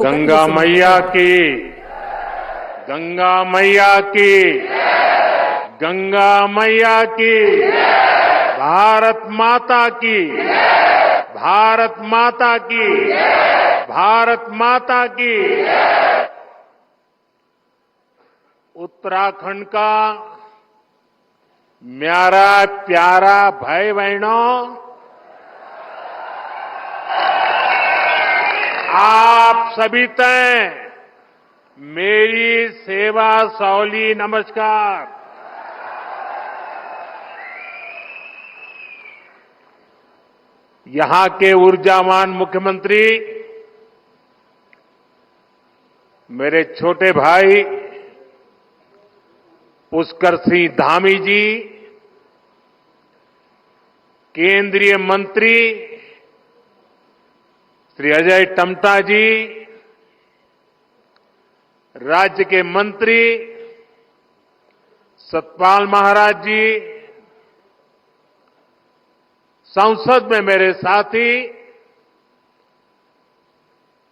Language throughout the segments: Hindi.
गंगा मैया की, गंगा मैया की, गंगा मैया की, भारत माता की, भारत माता की, भारत माता की। उत्तराखंड का म्यारा प्यारा भाई बहनों, आप सभी तय मेरी सेवा सौली नमस्कार। यहां के ऊर्जावान मुख्यमंत्री मेरे छोटे भाई पुष्कर सिंह धामी जी, केंद्रीय मंत्री श्री अजय टम्टा जी, राज्य के मंत्री सतपाल महाराज जी, संसद में मेरे साथी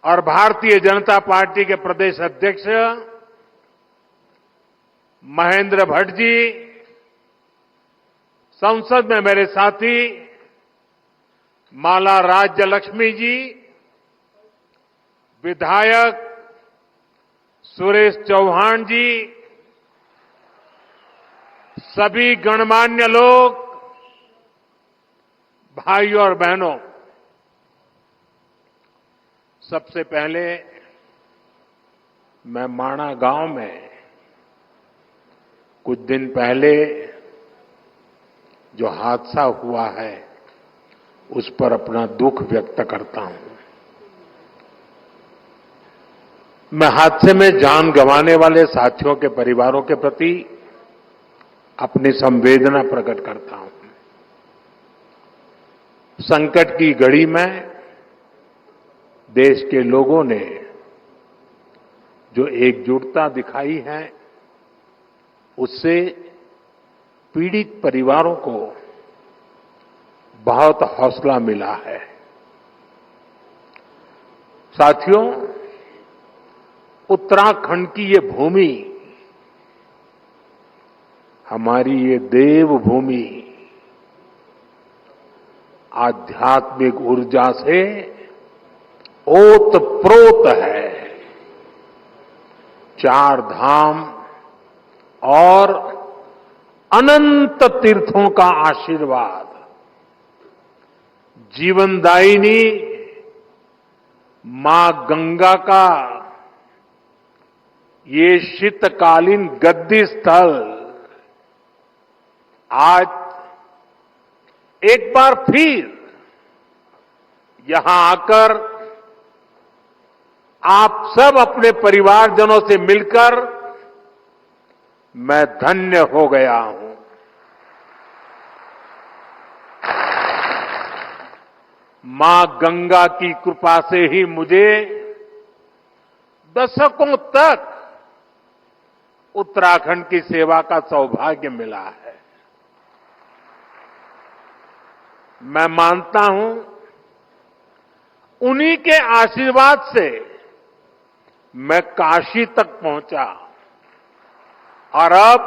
और भारतीय जनता पार्टी के प्रदेश अध्यक्ष महेंद्र भट्ट जी, संसद में मेरे साथी माला राज्य लक्ष्मी जी, विधायक सुरेश चौहान जी, सभी गणमान्य लोग, भाइयों और बहनों, सबसे पहले मैं माणा गांव में कुछ दिन पहले जो हादसा हुआ है उस पर अपना दुख व्यक्त करता हूं। मैं हादसे में जान गंवाने वाले साथियों के परिवारों के प्रति अपनी संवेदना प्रकट करता हूं। संकट की घड़ी में देश के लोगों ने जो एकजुटता दिखाई है उससे पीड़ित परिवारों को बहुत हौसला मिला है। साथियों, उत्तराखंड की ये भूमि, हमारी ये देवभूमि आध्यात्मिक ऊर्जा से ओतप्रोत है। चार धाम और अनंत तीर्थों का आशीर्वाद, जीवनदायिनी मां गंगा का ये शीतकालीन गद्दी स्थल आज एक बार फिर यहां आकर आप सब अपने परिवारजनों से मिलकर मैं धन्य हो गया हूं। मां गंगा की कृपा से ही मुझे दशकों तक उत्तराखंड की सेवा का सौभाग्य मिला है। मैं मानता हूं उन्हीं के आशीर्वाद से मैं काशी तक पहुंचा और अब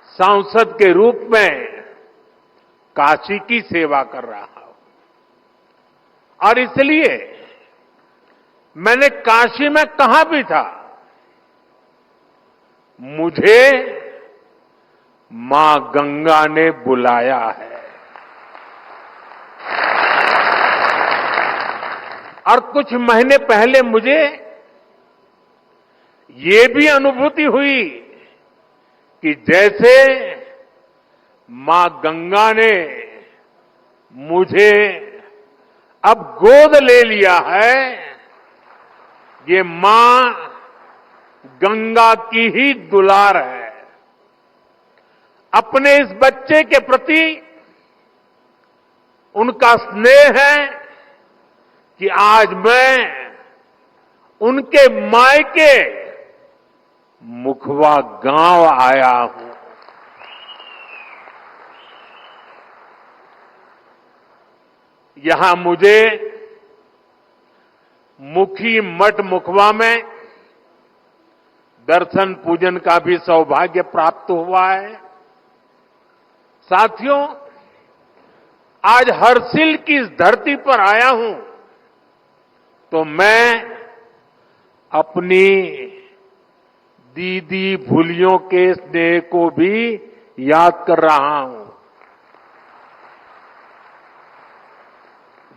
सांसद के रूप में काशी की सेवा कर रहा हूं। और इसलिए मैंने काशी में कहा भी था, मुझे मां गंगा ने बुलाया है। और कुछ महीने पहले मुझे ये भी अनुभूति हुई कि जैसे मां गंगा ने मुझे अब गोद ले लिया है, ये मां गंगा की ही दुलार है। अपने इस बच्चे के प्रति उनका स्नेह है कि आज मैं उनके मायके मुखवा गांव आया हूं। यहां मुझे मुखी मठ मुखवा में दर्शन पूजन का भी सौभाग्य प्राप्त हुआ है। साथियों, आज हर्षिल की इस धरती पर आया हूं तो मैं अपनी दीदी भूलियों के स्नेह को भी याद कर रहा हूं।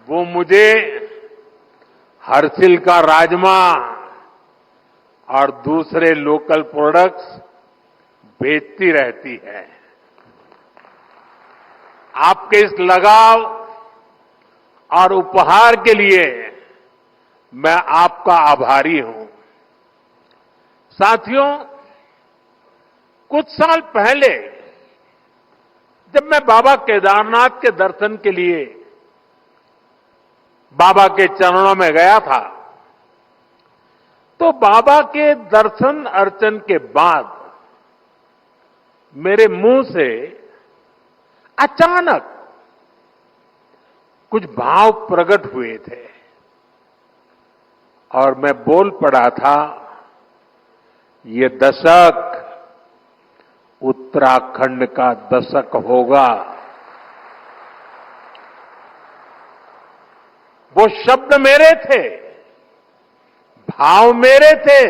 वो मुझे हर्षिल का राजमा और दूसरे लोकल प्रोडक्ट्स भेजती रहती है। आपके इस लगाव और उपहार के लिए मैं आपका आभारी हूं। साथियों, कुछ साल पहले जब मैं बाबा केदारनाथ के दर्शन के लिए बाबा के चरणों में गया था तो बाबा के दर्शन अर्चन के बाद मेरे मुंह से अचानक कुछ भाव प्रकट हुए थे और मैं बोल पड़ा था, ये दशक उत्तराखंड का दशक होगा। वो शब्द मेरे थे, भाव मेरे थे,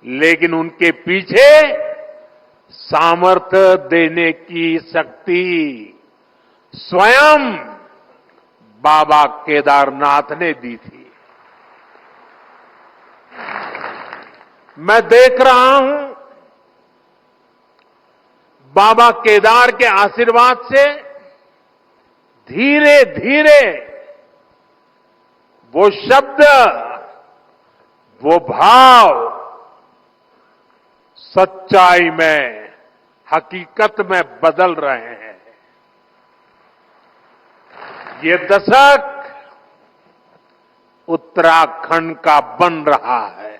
लेकिन उनके पीछे सामर्थ्य देने की शक्ति स्वयं बाबा केदारनाथ ने दी थी। मैं देख रहा हूं बाबा केदार के आशीर्वाद से धीरे धीरे वो शब्द, वो भाव सच्चाई में, हकीकत में बदल रहे हैं। ये दशक उत्तराखंड का बन रहा है।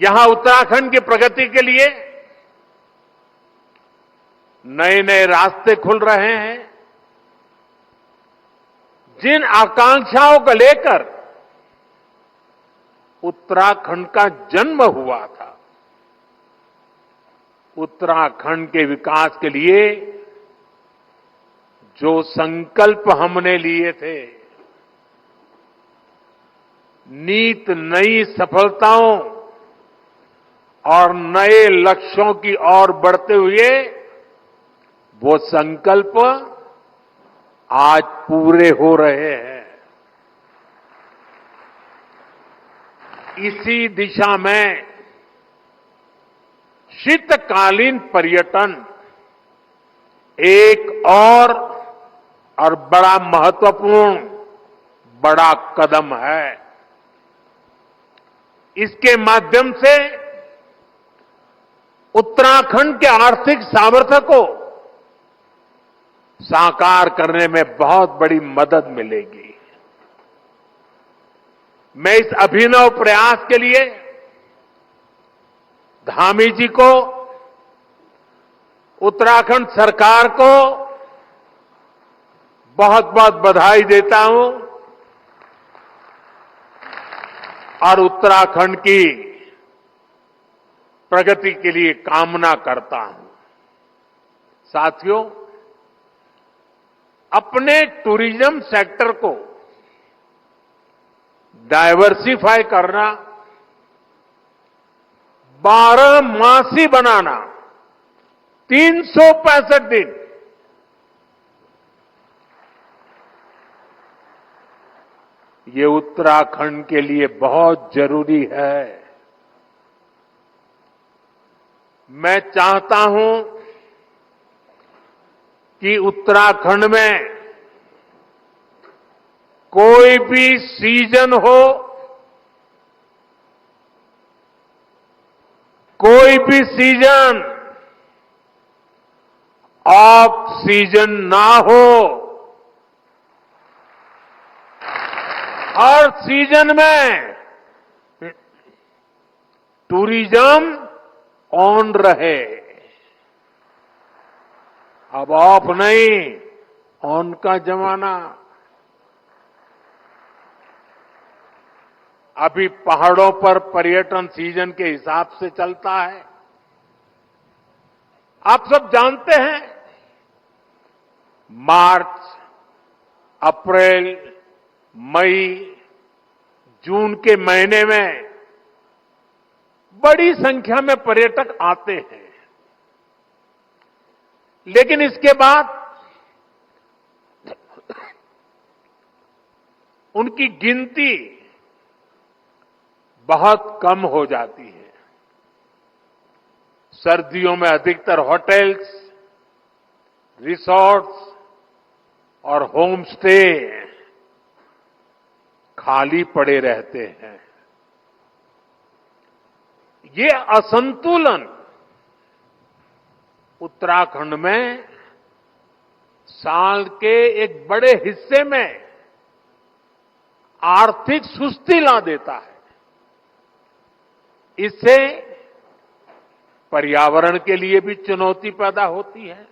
यहां उत्तराखंड की प्रगति के लिए नए नए रास्ते खुल रहे हैं। जिन आकांक्षाओं को लेकर उत्तराखंड का जन्म हुआ था, उत्तराखंड के विकास के लिए जो संकल्प हमने लिए थे, नीत नई सफलताओं और नए लक्ष्यों की ओर बढ़ते हुए वो संकल्प आज पूरे हो रहे हैं। इसी दिशा में शीतकालीन पर्यटन एक और बड़ा महत्वपूर्ण बड़ा कदम है। इसके माध्यम से उत्तराखंड के आर्थिक सामर्थ्य को साकार करने में बहुत बड़ी मदद मिलेगी। मैं इस अभिनव प्रयास के लिए धामी जी को, उत्तराखंड सरकार को बहुत बहुत बधाई देता हूं और उत्तराखंड की प्रगति के लिए कामना करता हूं। साथियों, अपने टूरिज्म सेक्टर को डायवर्सिफाई करना, 12 मासी बनाना, 365 दिन, ये उत्तराखंड के लिए बहुत जरूरी है। मैं चाहता हूं कि उत्तराखंड में कोई भी सीजन हो, कोई भी सीजन ऑफ सीजन ना हो, हर सीजन में टूरिज्म ऑन रहे। अब ऑफ नहीं, और उनका जमाना अभी पहाड़ों पर पर्यटन सीजन के हिसाब से चलता है। आप सब जानते हैं, मार्च, अप्रैल, मई, जून के महीने में बड़ी संख्या में पर्यटक आते हैं। लेकिन इसके बाद उनकी गिनती बहुत कम हो जाती है। सर्दियों में अधिकतर होटल्स, रिसोर्ट्स और होम स्टे खाली पड़े रहते हैं। ये असंतुलन उत्तराखंड में साल के एक बड़े हिस्से में आर्थिक सुस्ती ला देता है। इससे पर्यावरण के लिए भी चुनौती पैदा होती है।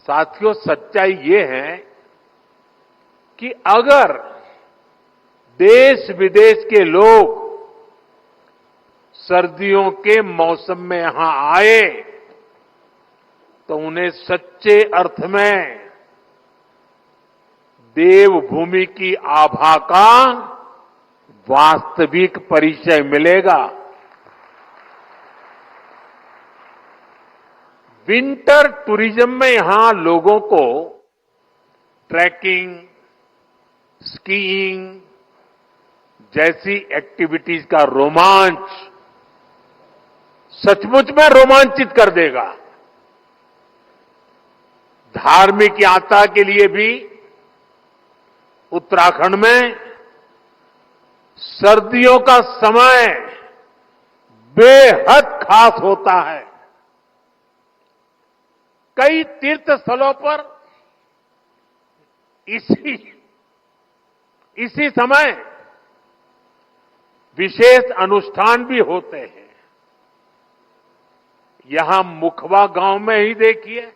साथियों, सच्चाई ये है कि अगर देश विदेश के लोग सर्दियों के मौसम में यहां आए तो उन्हें सच्चे अर्थ में देवभूमि की आभा का वास्तविक परिचय मिलेगा। विंटर टूरिज्म में यहां लोगों को ट्रैकिंग, स्कीइंग जैसी एक्टिविटीज का रोमांच सचमुच में रोमांचित कर देगा। धार्मिक यात्रा के लिए भी उत्तराखंड में सर्दियों का समय बेहद खास होता है। कई तीर्थ स्थलों पर इसी समय विशेष अनुष्ठान भी होते हैं। यहां मुखवा गांव में ही देखिए,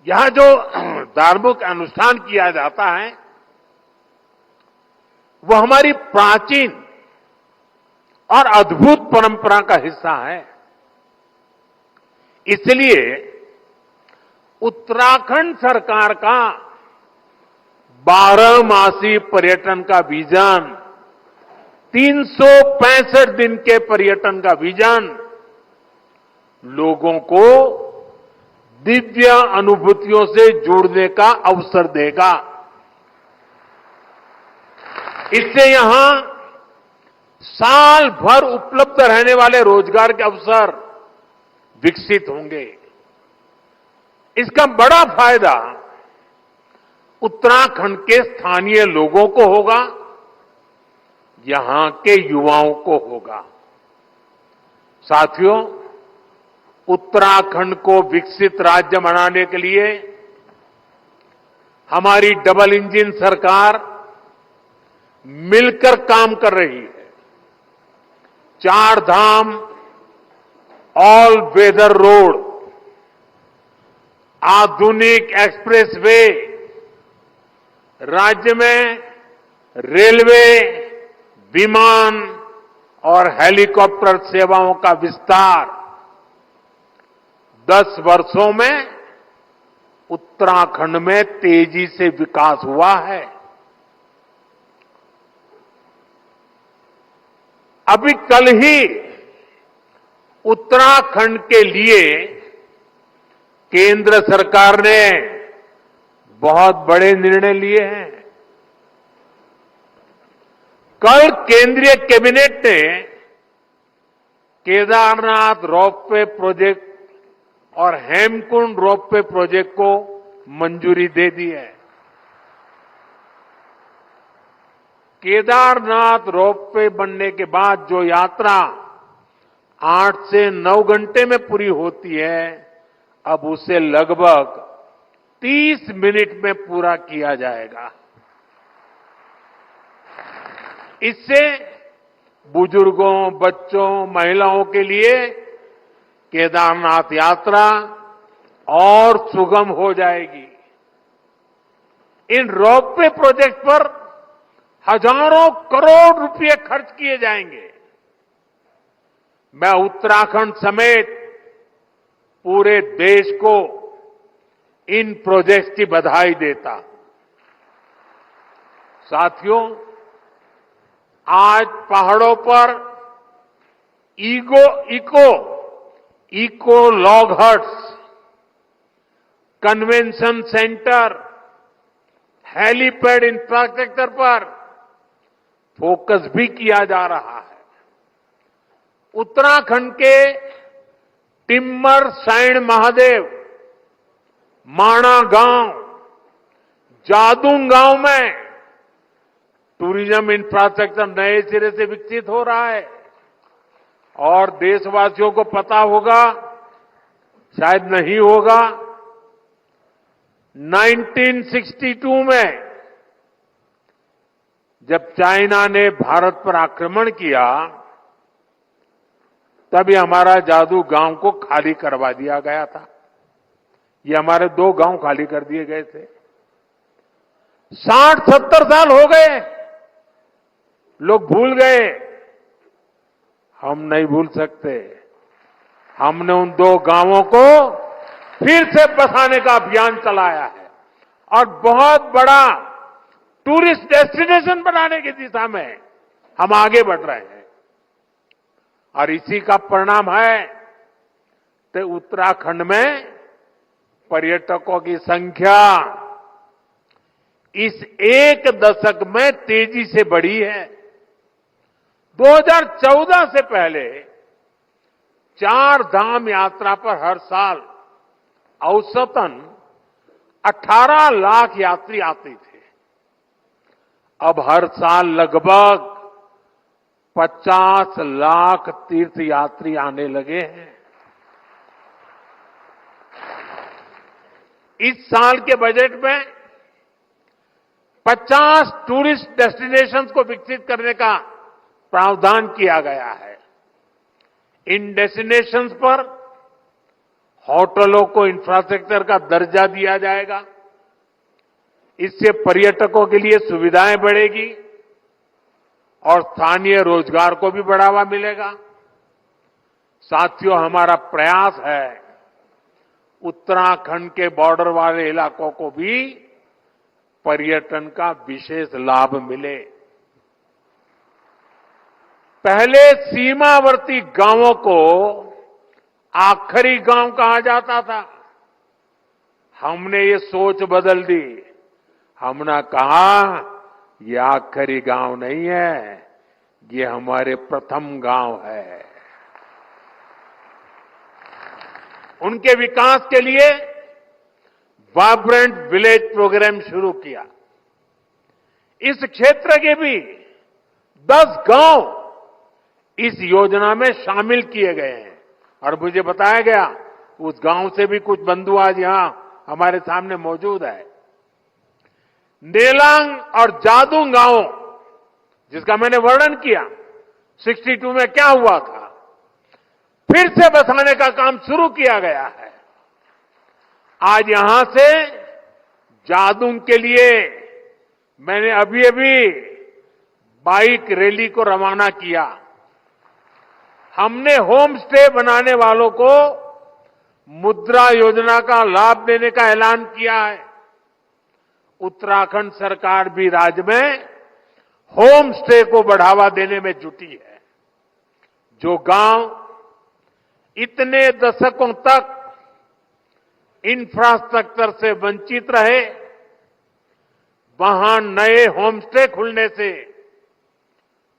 यहां जो धार्मिक अनुष्ठान किया जाता है वो हमारी प्राचीन और अद्भुत परंपरा का हिस्सा है। इसलिए उत्तराखंड सरकार का 12 मासी पर्यटन का विजन, 365 दिन के पर्यटन का विजन लोगों को दिव्य अनुभूतियों से जुड़ने का अवसर देगा। इससे यहां साल भर उपलब्ध रहने वाले रोजगार के अवसर विकसित होंगे। इसका बड़ा फायदा उत्तराखंड के स्थानीय लोगों को होगा, यहां के युवाओं को होगा। साथियों, उत्तराखंड को विकसित राज्य बनाने के लिए हमारी डबल इंजन सरकार मिलकर काम कर रही है। 4 धाम ऑल वेदर रोड, आधुनिक एक्सप्रेसवे, राज्य में रेलवे, विमान और हेलीकॉप्टर सेवाओं का विस्तार 10 वर्षों में उत्तराखंड में तेजी से विकास हुआ है। अभी कल ही उत्तराखंड के लिए केंद्र सरकार ने बहुत बड़े निर्णय लिए हैं। कल केंद्रीय कैबिनेट ने केदारनाथ रोपवे प्रोजेक्ट और हेमकुंड रोपवे प्रोजेक्ट को मंजूरी दे दी है। केदारनाथ रोपवे बनने के बाद जो यात्रा 8 से 9 घंटे में पूरी होती है, अब उसे लगभग 30 मिनट में पूरा किया जाएगा। इससे बुजुर्गों, बच्चों, महिलाओं के लिए केदारनाथ यात्रा और सुगम हो जाएगी। इन रोपवे प्रोजेक्ट पर हजारों करोड़ रुपए खर्च किए जाएंगे। मैं उत्तराखंड समेत पूरे देश को इन प्रोजेक्ट्स की बधाई देता हूं। साथियों, आज पहाड़ों पर eco log huts, convention centre, helipad infrastructure पर फोकस भी किया जा रहा है। उत्तराखंड के टिम्मर साइण महादेव, माणा गांव, जादून गांव में टूरिज्म इंफ्रास्ट्रक्चर नए सिरे से विकसित हो रहा है। और देशवासियों को पता होगा, शायद नहीं होगा, 1962 में जब चाइना ने भारत पर आक्रमण किया, तभी हमारा जादू गांव को खाली करवा दिया गया था। ये हमारे 2 गांव खाली कर दिए गए थे। 60-70 साल हो गए, लोग भूल गए। हम नहीं भूल सकते। हमने उन 2 गांवों को फिर से बसाने का अभियान चलाया है और बहुत बड़ा टूरिस्ट डेस्टिनेशन बनाने की दिशा में हम आगे बढ़ रहे हैं। और इसी का परिणाम है कि उत्तराखंड में पर्यटकों की संख्या इस 1 दशक में तेजी से बढ़ी है। 2014 से पहले 4 धाम यात्रा पर हर साल औसतन 18 लाख यात्री आते थे। अब हर साल लगभग 50 लाख तीर्थ यात्री आने लगे हैं। इस साल के बजट में 50 टूरिस्ट डेस्टिनेशंस को विकसित करने का प्रावधान किया गया है। इन डेस्टिनेशंस पर होटलों को इंफ्रास्ट्रक्चर का दर्जा दिया जाएगा। इससे पर्यटकों के लिए सुविधाएं बढ़ेगी और स्थानीय रोजगार को भी बढ़ावा मिलेगा। साथियों, हमारा प्रयास है उत्तराखंड के बॉर्डर वाले इलाकों को भी पर्यटन का विशेष लाभ मिले। पहले सीमावर्ती गांवों को आखिरी गांव कहा जाता था। हमने ये सोच बदल दी। हमने कहा ये आखिरी गांव नहीं है, ये हमारे प्रथम गांव है। उनके विकास के लिए वाइब्रेंट विलेज प्रोग्राम शुरू किया। इस क्षेत्र के भी 10 गांव इस योजना में शामिल किए गए हैं और मुझे बताया गया उस गांव से भी कुछ बंधु आज यहां हमारे सामने मौजूद है। नेलांग और जादून गांव, जिसका मैंने वर्णन किया 62 में क्या हुआ था, फिर से बसाने का काम शुरू किया गया है। आज यहां से जादून के लिए मैंने अभी बाइक रैली को रवाना किया। हमने होम स्टे बनाने वालों को मुद्रा योजना का लाभ देने का ऐलान किया है। उत्तराखंड सरकार भी राज्य में होम स्टे को बढ़ावा देने में जुटी है। जो गांव इतने दशकों तक इंफ्रास्ट्रक्चर से वंचित रहे, वहां नए होम स्टे खुलने से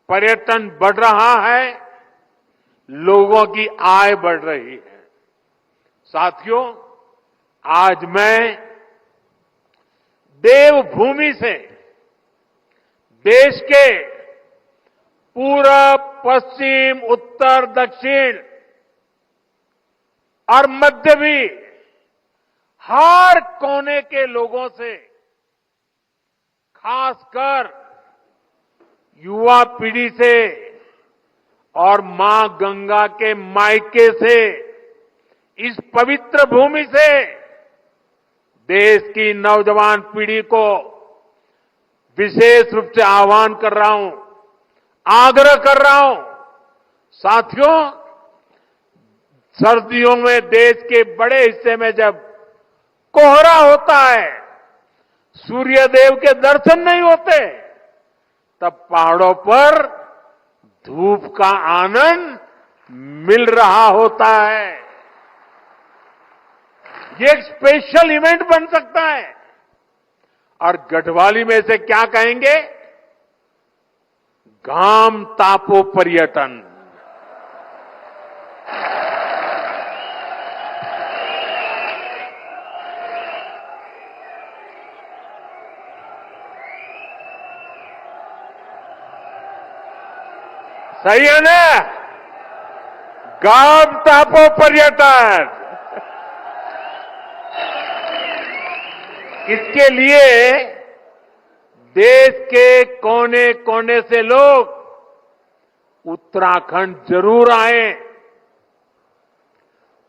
पर्यटन बढ़ रहा है, लोगों की आय बढ़ रही है। साथियों, आज मैं देवभूमि से देश के पूरब, पश्चिम, उत्तर, दक्षिण और मध्य भी हर कोने के लोगों से, खासकर युवा पीढ़ी से और मां गंगा के मायके से, इस पवित्र भूमि से देश की नौजवान पीढ़ी को विशेष रूप से आह्वान कर रहा हूं, आग्रह कर रहा हूं। साथियों, सर्दियों में देश के बड़े हिस्से में जब कोहरा होता है, सूर्यदेव के दर्शन नहीं होते, तब पहाड़ों पर धूप का आनंद मिल रहा होता है। ये एक स्पेशल इवेंट बन सकता है। और गढ़वाली में से क्या कहेंगे? घाम तापो पर्यटन। सही है ना? घाम तापो पर्यटन। इसके लिए देश के कोने कोने से लोग उत्तराखंड जरूर आए।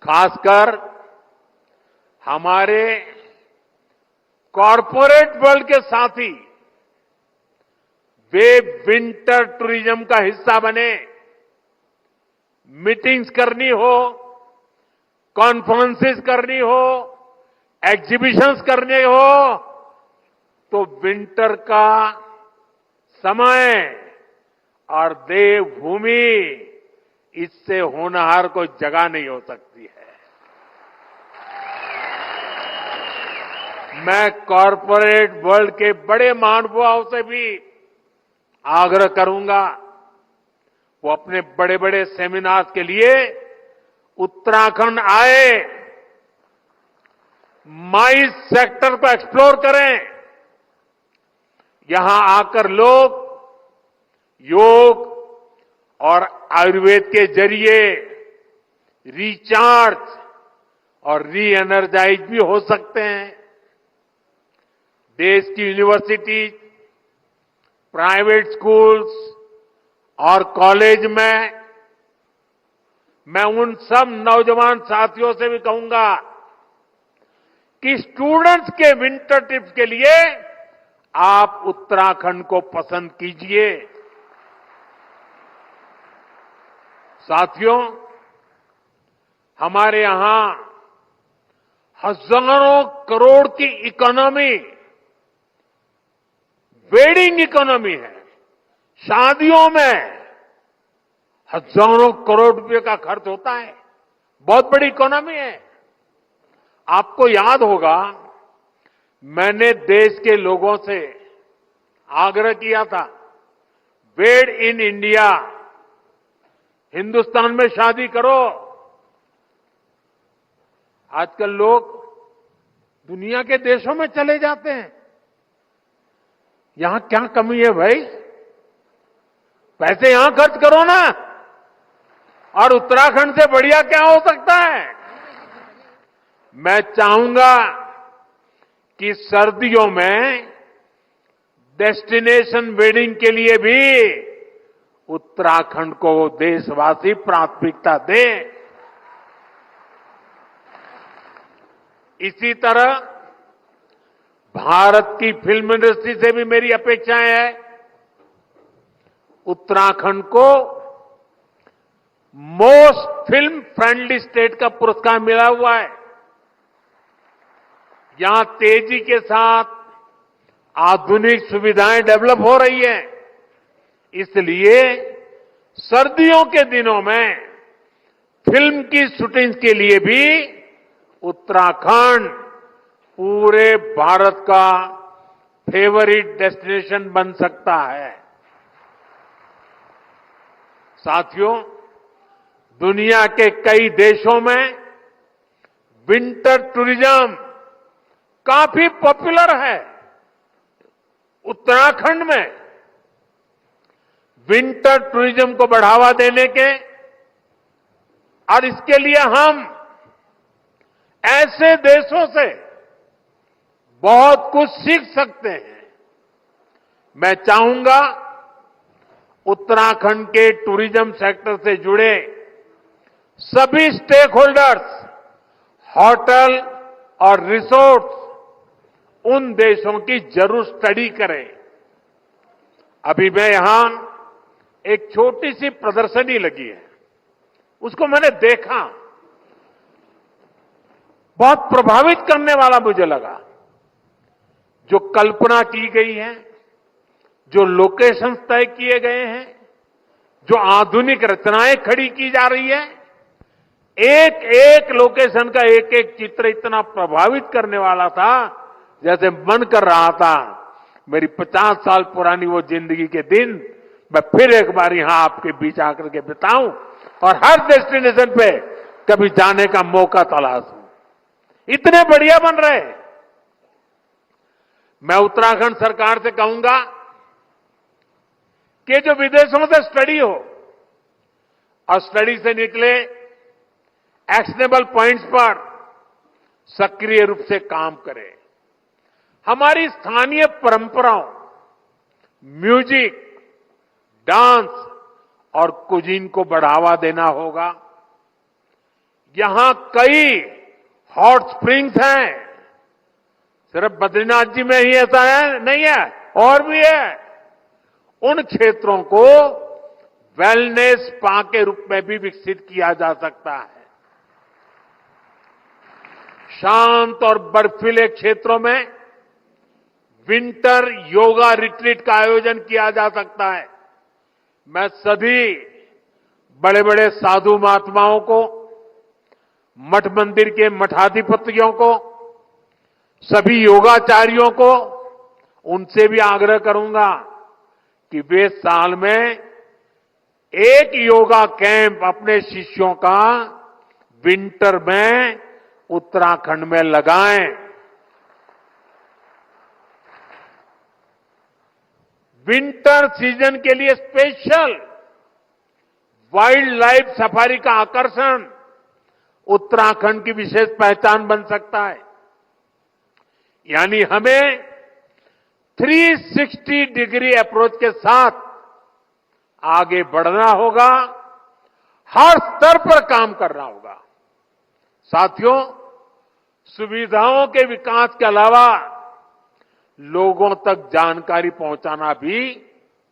खासकर हमारे कॉरपोरेट वर्ल्ड के साथी, वे विंटर टूरिज्म का हिस्सा बने। मीटिंग्स करनी हो, कॉन्फ्रेंसेस करनी हो, एग्जीबिशंस करने हो, तो विंटर का समय और देवभूमि, इससे होनहार कोई जगह नहीं हो सकती है। मैं कॉरपोरेट वर्ल्ड के बड़े महानुभावों से भी आग्रह करूंगा, वो अपने बड़े बड़े सेमिनार्स के लिए उत्तराखंड आए, माइस सेक्टर को एक्सप्लोर करें। यहां आकर लोग योग और आयुर्वेद के जरिए रिचार्ज और री एनर्जाइज भी हो सकते हैं। देश की यूनिवर्सिटी, प्राइवेट स्कूल्स और कॉलेज में मैं उन सब नौजवान साथियों से भी कहूंगा कि स्टूडेंट्स के विंटर ट्रिप के लिए आप उत्तराखंड को पसंद कीजिए। साथियों, हमारे यहां हजारों करोड़ की इकोनॉमी वेडिंग इकोनॉमी है। शादियों में हजारों करोड़ रुपए का खर्च होता है, बहुत बड़ी इकोनॉमी है। आपको याद होगा, मैंने देश के लोगों से आग्रह किया था, वेड इन इंडिया, हिंदुस्तान में शादी करो। आजकल लोग दुनिया के देशों में चले जाते हैं। यहां क्या कमी है भाई? पैसे यहां खर्च करो ना। और उत्तराखंड से बढ़िया क्या हो सकता है? मैं चाहूंगा कि सर्दियों में डेस्टिनेशन वेडिंग के लिए भी उत्तराखंड को देशवासी प्राथमिकता दें। इसी तरह भारत की फिल्म इंडस्ट्री से भी मेरी अपेक्षाएं हैं। उत्तराखंड को मोस्ट फिल्म फ्रेंडली स्टेट का पुरस्कार मिला हुआ है। यहां तेजी के साथ आधुनिक सुविधाएं डेवलप हो रही है। इसलिए सर्दियों के दिनों में फिल्म की शूटिंग के लिए भी उत्तराखंड पूरे भारत का फेवरिट डेस्टिनेशन बन सकता है। साथियों, दुनिया के कई देशों में विंटर टूरिज्म काफी पॉपुलर है। उत्तराखंड में विंटर टूरिज्म को बढ़ावा देने के और इसके लिए हम ऐसे देशों से बहुत कुछ सीख सकते हैं। मैं चाहूंगा उत्तराखंड के टूरिज्म सेक्टर से जुड़े सभी स्टेक होल्डर्स, होटल और रिसोर्ट्स उन देशों की जरूर स्टडी करें। अभी मैं यहां एक छोटी सी प्रदर्शनी लगी है, उसको मैंने देखा, बहुत प्रभावित करने वाला मुझे लगा। जो कल्पना की गई है, जो लोकेशंस तय किए गए हैं, जो आधुनिक रचनाएं खड़ी की जा रही है, एक एक लोकेशन का एक एक चित्र इतना प्रभावित करने वाला था, जैसे मन कर रहा था मेरी 50 साल पुरानी वो जिंदगी के दिन मैं फिर एक बार यहां आपके बीच आकर के बिताऊं और हर डेस्टिनेशन पे कभी जाने का मौका तलाशूं। इतने बढ़िया बन रहे। मैं उत्तराखंड सरकार से कहूंगा कि जो विदेशों से स्टडी हो और स्टडी से निकले एक्शनेबल पॉइंट्स पर सक्रिय रूप से काम करें। हमारी स्थानीय परंपराओं, म्यूजिक, डांस और कुजीन को बढ़ावा देना होगा। यहां कई हॉट स्प्रिंग्स हैं, सिर्फ बद्रीनाथ जी में ही ऐसा है नहीं है, और भी है। उन क्षेत्रों को वेलनेस स्पा के रूप में भी विकसित किया जा सकता है। शांत और बर्फीले क्षेत्रों में विंटर योगा रिट्रीट का आयोजन किया जा सकता है। मैं सभी बड़े बड़े साधु महात्माओं को, मठ मंदिर के मठाधिपतियों को, सभी योगाचार्यों को, उनसे भी आग्रह करूंगा कि वे साल में एक योगा कैंप अपने शिष्यों का विंटर में उत्तराखंड में लगाएं। विंटर सीजन के लिए स्पेशल वाइल्ड लाइफ सफारी का आकर्षण उत्तराखंड की विशेष पहचान बन सकता है। यानी हमें 360 डिग्री अप्रोच के साथ आगे बढ़ना होगा, हर स्तर पर काम करना होगा। साथियों, सुविधाओं के विकास के अलावा लोगों तक जानकारी पहुंचाना भी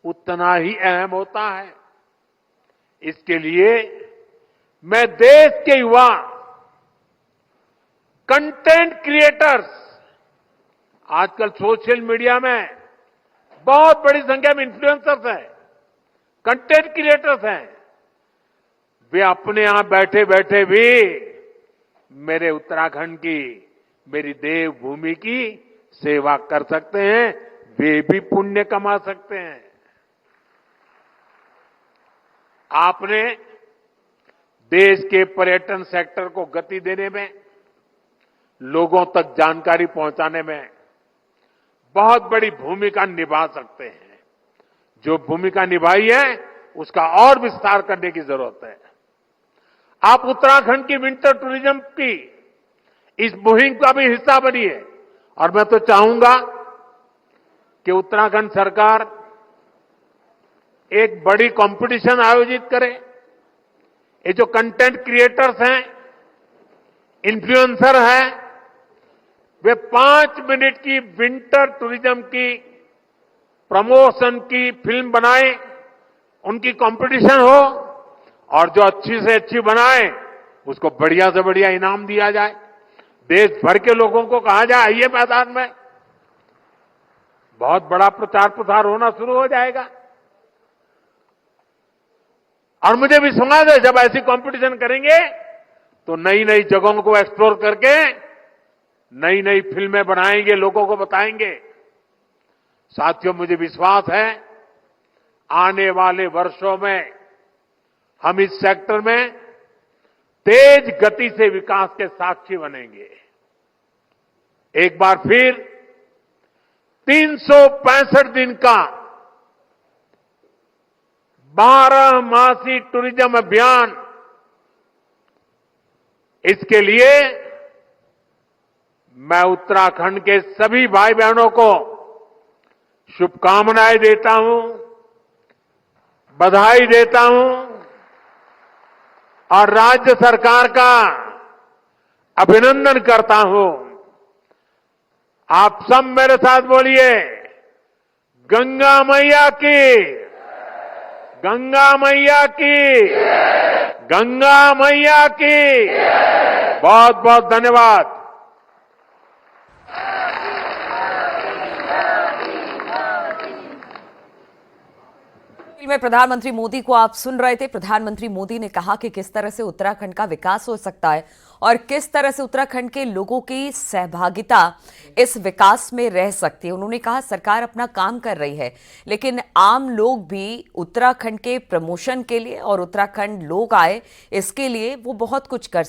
उतना ही अहम होता है। इसके लिए मैं देश के युवा कंटेंट क्रिएटर्स, आजकल सोशल मीडिया में बहुत बड़ी संख्या में इन्फ्लुएंसर्स हैं, कंटेंट क्रिएटर्स हैं, वे अपने यहां बैठे बैठे भी मेरे उत्तराखंड की, मेरी देवभूमि की सेवा कर सकते हैं, वे भी पुण्य कमा सकते हैं। आपने देश के पर्यटन सेक्टर को गति देने में, लोगों तक जानकारी पहुंचाने में बहुत बड़ी भूमिका निभा सकते हैं। जो भूमिका निभाई है उसका और विस्तार करने की जरूरत है। आप उत्तराखंड की विंटर टूरिज्म की इस मुहिम का भी हिस्सा बनिए और मैं तो चाहूंगा कि उत्तराखंड सरकार एक बड़ी कंपटीशन आयोजित करे। ये जो कंटेंट क्रिएटर्स हैं, इन्फ्लुएंसर हैं, वे 5 मिनट की विंटर टूरिज्म की प्रमोशन की फिल्म बनाएं, उनकी कंपटीशन हो और जो अच्छी से अच्छी बनाए उसको बढ़िया से बढ़िया इनाम दिया जाए। देश भर के लोगों को कहा जाए आइए मैदान में, बहुत बड़ा प्रचार प्रसार होना शुरू हो जाएगा। और मुझे विश्वास है जब ऐसी कंपटीशन करेंगे तो नई नई जगहों को एक्सप्लोर करके नई नई फिल्में बनाएंगे, लोगों को बताएंगे। साथियों, मुझे विश्वास है आने वाले वर्षों में हम इस सेक्टर में तेज गति से विकास के साक्षी बनेंगे। एक बार फिर 365 दिन का 12 मासी टूरिज्म अभियान, इसके लिए मैं उत्तराखंड के सभी भाई बहनों को शुभकामनाएं देता हूं, बधाई देता हूं और राज्य सरकार का अभिनंदन करता हूं। आप सब मेरे साथ बोलिए, गंगा मैया की, गंगा मैया की, गंगा मैया की। बहुत बहुत धन्यवाद। में प्रधानमंत्री मोदी को आप सुन रहे थे। प्रधानमंत्री मोदी ने कहा कि किस तरह से उत्तराखंड का विकास हो सकता है और किस तरह से उत्तराखंड के लोगों की सहभागिता इस विकास में रह सकती है। उन्होंने कहा सरकार अपना काम कर रही है, लेकिन आम लोग भी उत्तराखंड के प्रमोशन के लिए और उत्तराखंड लोग आए इसके लिए वो बहुत कुछ कर